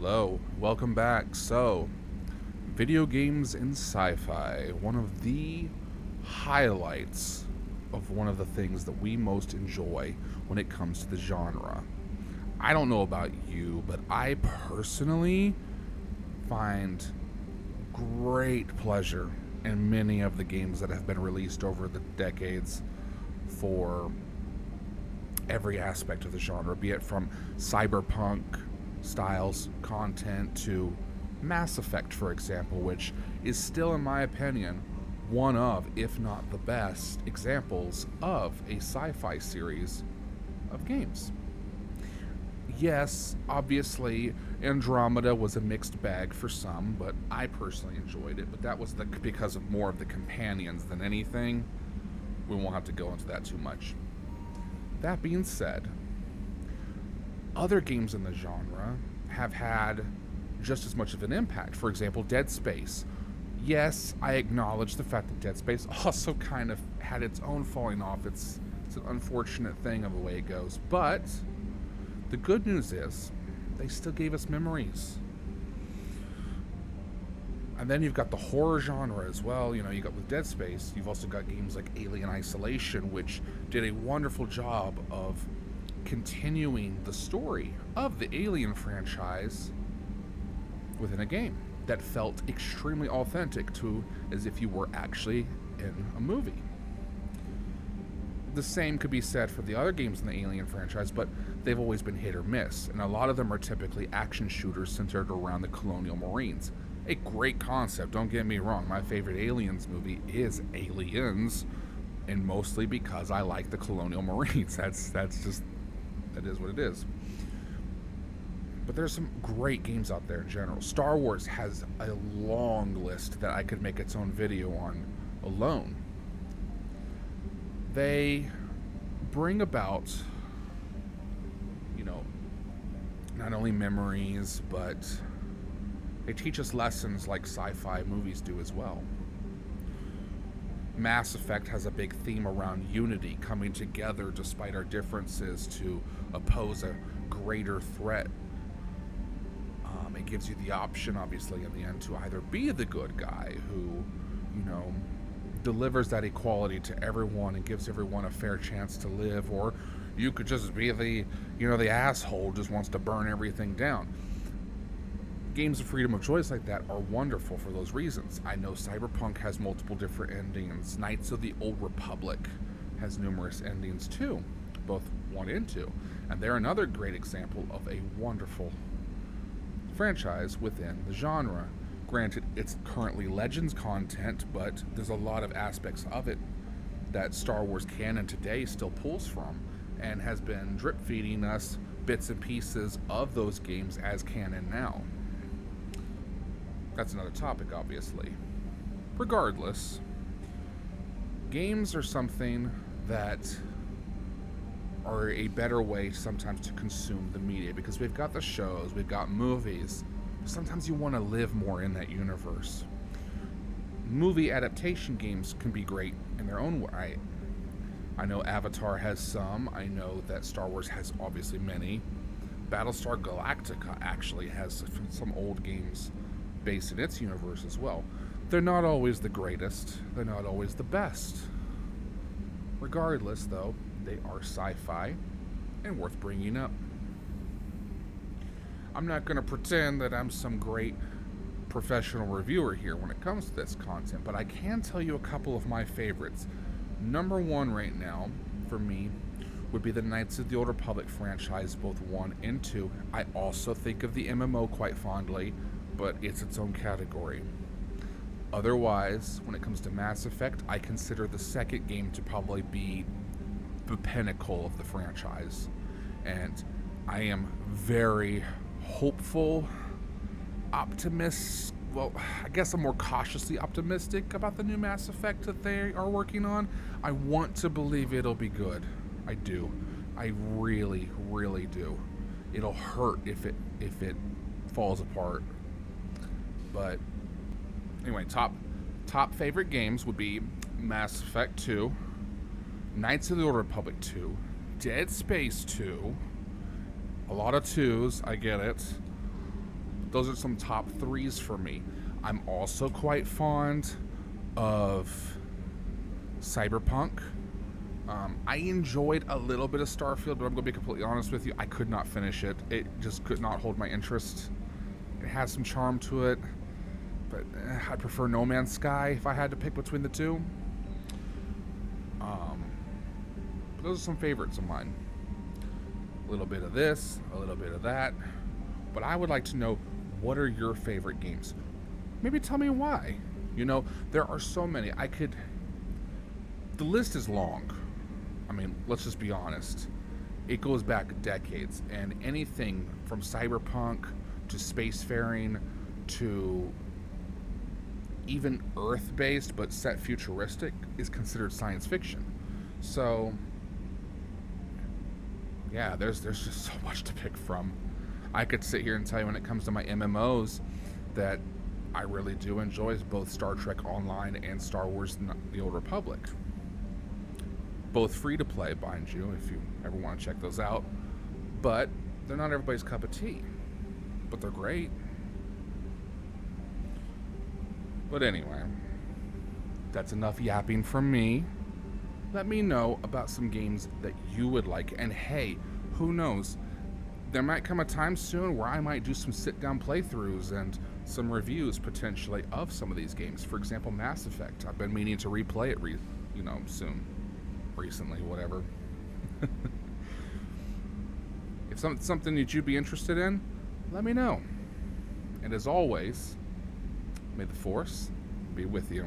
Hello, welcome back. So, video games and sci-fi, one of the highlights of one of the things that we most enjoy when it comes to the genre. I don't know about you, but I personally find great pleasure in many of the games that have been released over the decades for every aspect of the genre, be it from cyberpunk styles content to Mass Effect, for example, which is still, in my opinion, one of, if not the best, examples of a sci fi series of games. Yes, obviously, Andromeda was a mixed bag for some, but I personally enjoyed it. But that was because of more of the companions than anything. We won't have to go into that too much. That being said, other games in the genre have had just as much of an impact. For example, Dead Space. Yes, I acknowledge the fact that Dead Space also kind of had its own falling off. It's an unfortunate thing of the way it goes. But the good news is they still gave us memories. And then you've got the horror genre as well. You know, you got with Dead Space, you've also got games like Alien Isolation, which did a wonderful job of continuing the story of the Alien franchise within a game that felt extremely authentic to as if you were actually in a movie. The same could be said for the other games in the Alien franchise, but they've always been hit or miss, and a lot of them are typically action shooters centered around the Colonial Marines. A great concept, don't get me wrong. My favorite Aliens movie is Aliens, and mostly because I like the Colonial Marines. That is what it is. But there's some great games out there in general. Star Wars has a long list that I could make its own video on alone. They bring about, not only memories, but they teach us lessons like sci-fi movies do as well. Mass Effect has a big theme around unity, coming together despite our differences to oppose a greater threat. It gives you the option, obviously, in the end, to either be the good guy who, delivers that equality to everyone and gives everyone a fair chance to live, or you could just be the asshole who just wants to burn everything down. Games of freedom of choice like that are wonderful for those reasons. I know Cyberpunk has multiple different endings. Knights of the Old Republic has numerous endings too, both 1 and 2. And they're another great example of a wonderful franchise within the genre. Granted, it's currently Legends content, but there's a lot of aspects of it that Star Wars canon today still pulls from and has been drip feeding us bits and pieces of those games as canon now. That's another topic, obviously. Regardless, games are something that are a better way sometimes to consume the media, because we've got the shows, we've got movies. Sometimes you want to live more in that universe. Movie adaptation games can be great in their own way. I know Avatar has some. I know that Star Wars has obviously many. Battlestar Galactica actually has some old games based in its universe as well. They're not always the greatest. They're not always the best. Regardless, though, they are sci-fi and worth bringing up. I'm not going to pretend that I'm some great professional reviewer here when it comes to this content, but I can tell you a couple of my favorites. Number 1 right now, for me, would be the Knights of the Old Republic franchise, both 1 and 2. I also think of the MMO quite fondly, but it's its own category. Otherwise, when it comes to Mass Effect, I consider the second game to probably be the pinnacle of the franchise. And I am very hopeful, optimist. Well, I guess I'm more cautiously optimistic about the new Mass Effect that they are working on. I want to believe it'll be good. I do. I really, really do. It'll hurt if it falls apart. But anyway, top favorite games would be Mass Effect 2, Knights of the Old Republic 2, Dead Space 2, a lot of 2s, I get it, those are some top threes for me. I'm also quite fond of Cyberpunk. I enjoyed a little bit of Starfield, but I'm going to be completely honest with you. I could not finish it. It just could not hold my interest. It has some charm to it, but I prefer No Man's Sky if I had to pick between the two. But those are some favorites of mine. A little bit of this, a little bit of that. But I would like to know, what are your favorite games? Maybe tell me why. You know, there are so many. The list is long. I mean, let's just be honest. It goes back decades, and anything from cyberpunk to spacefaring to even Earth-based but set futuristic is considered science fiction. So, yeah, there's just so much to pick from. I could sit here and tell you when it comes to my MMOs that I really do enjoy both Star Trek Online and Star Wars The Old Republic. Both free to play, mind you, if you ever want to check those out. But they're not everybody's cup of tea. But they're great. But anyway, that's enough yapping from me. Let me know about some games that you would like. And hey, who knows? There might come a time soon where I might do some sit-down playthroughs and some reviews potentially of some of these games. For example, Mass Effect. I've been meaning to replay it soon. Recently, whatever. If something that you'd be interested in, let me know. And as always, may the Force be with you.